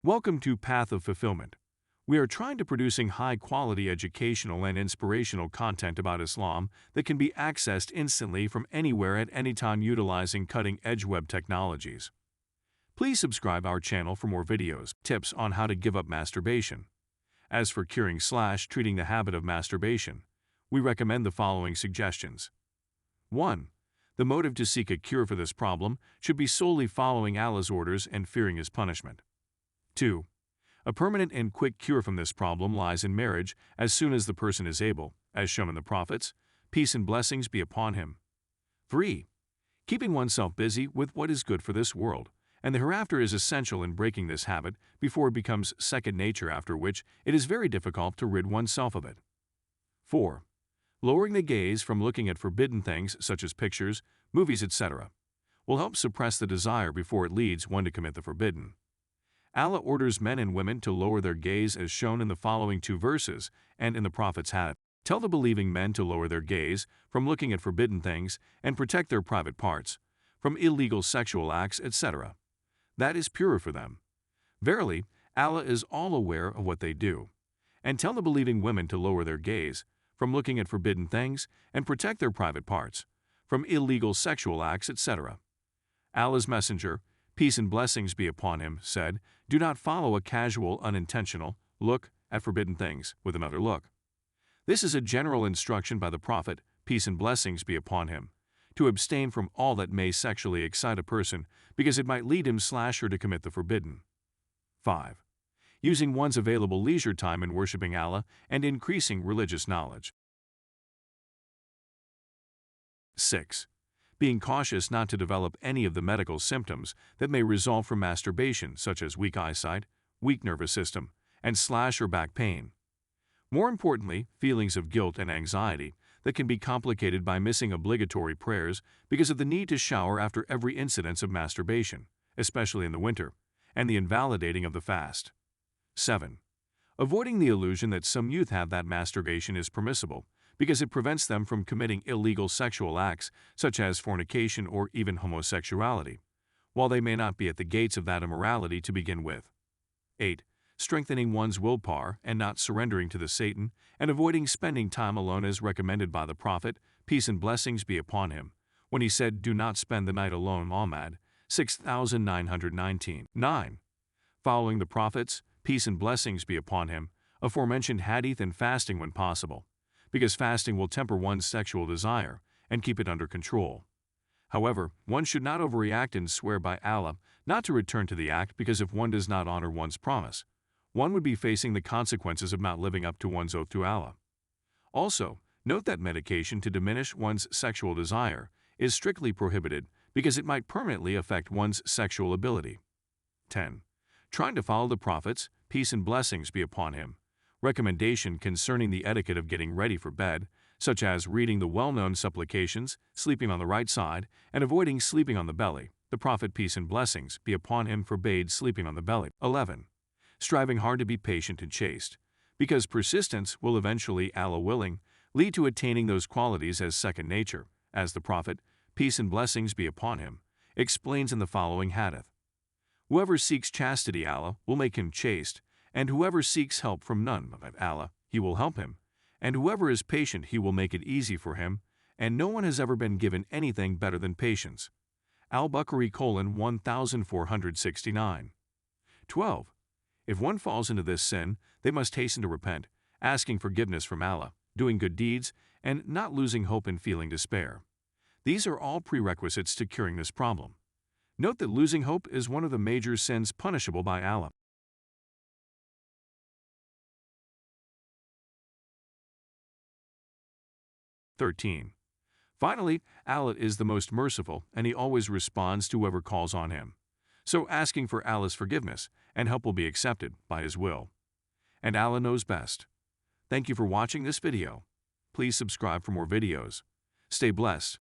Welcome to Path of Fulfillment. We are trying to producing high-quality educational and inspirational content about Islam that can be accessed instantly from anywhere at any time utilizing cutting-edge web technologies. Please subscribe our channel for more videos, tips on how to give up masturbation. As for curing/treating the habit of masturbation, we recommend the following suggestions. 1. The motive to seek a cure for this problem should be solely following Allah's orders and fearing His punishment. 2. A permanent and quick cure from this problem lies in marriage as soon as the person is able, as shown in the prophets, peace and blessings be upon him. 3. Keeping oneself busy with what is good for this world, and the hereafter is essential in breaking this habit before it becomes second nature, after which it is very difficult to rid oneself of it. 4. Lowering the gaze from looking at forbidden things such as pictures, movies, etc. will help suppress the desire before it leads one to commit the forbidden. Allah orders men and women to lower their gaze as shown in the following two verses and in the Prophet's hadith. Tell the believing men to lower their gaze from looking at forbidden things and protect their private parts from illegal sexual acts, etc. That is purer for them. Verily, Allah is all aware of what they do. And tell the believing women to lower their gaze from looking at forbidden things and protect their private parts from illegal sexual acts, etc. Allah's Messenger, peace and blessings be upon him, said, "Do not follow a casual, unintentional look at forbidden things with another look." This is a general instruction by the Prophet, peace and blessings be upon him, to abstain from all that may sexually excite a person because it might lead him/her to commit the forbidden. 5. Using one's available leisure time in worshiping Allah and increasing religious knowledge. 6. Being cautious not to develop any of the medical symptoms that may result from masturbation, such as weak eyesight, weak nervous system, and/or back pain. More importantly, feelings of guilt and anxiety that can be complicated by missing obligatory prayers because of the need to shower after every incidence of masturbation, especially in the winter, and the invalidating of the fast. 7. Avoiding the illusion that some youth have that masturbation is permissible, because it prevents them from committing illegal sexual acts such as fornication or even homosexuality, while they may not be at the gates of that immorality to begin with. 8. Strengthening one's willpower and not surrendering to the Satan and avoiding spending time alone as recommended by the Prophet, peace and blessings be upon him, when he said, "Do not spend the night alone." Ahmad 6919. 9. Following the Prophets, peace and blessings be upon him, aforementioned hadith and fasting when possible, because fasting will temper one's sexual desire and keep it under control. However, one should not overreact and swear by Allah not to return to the act, because if one does not honor one's promise, one would be facing the consequences of not living up to one's oath to Allah. Also, note that medication to diminish one's sexual desire is strictly prohibited because it might permanently affect one's sexual ability. 10. Trying to follow the Prophet's, peace and blessings be upon him, recommendation concerning the etiquette of getting ready for bed, such as reading the well-known supplications, sleeping on the right side, and avoiding sleeping on the belly. The Prophet, peace and blessings be upon him, forbade sleeping on the belly. 11. Striving hard to be patient and chaste, because persistence will eventually, Allah willing, lead to attaining those qualities as second nature, as the Prophet, peace and blessings be upon him, explains in the following hadith. Whoever seeks chastity, Allah will make him chaste, and whoever seeks help from none but Allah, He will help him, and whoever is patient, He will make it easy for him, and no one has ever been given anything better than patience. Al-Bukhari 1469. 12. If one falls into this sin, they must hasten to repent, asking forgiveness from Allah, doing good deeds, and not losing hope and feeling despair. These are all prerequisites to curing this problem. Note that losing hope is one of the major sins punishable by Allah. 13. Finally, Allah is the most merciful, and He always responds to whoever calls on Him. So asking for Allah's forgiveness and help will be accepted by His will. And Allah knows best. Thank you for watching this video. Please subscribe for more videos. Stay blessed.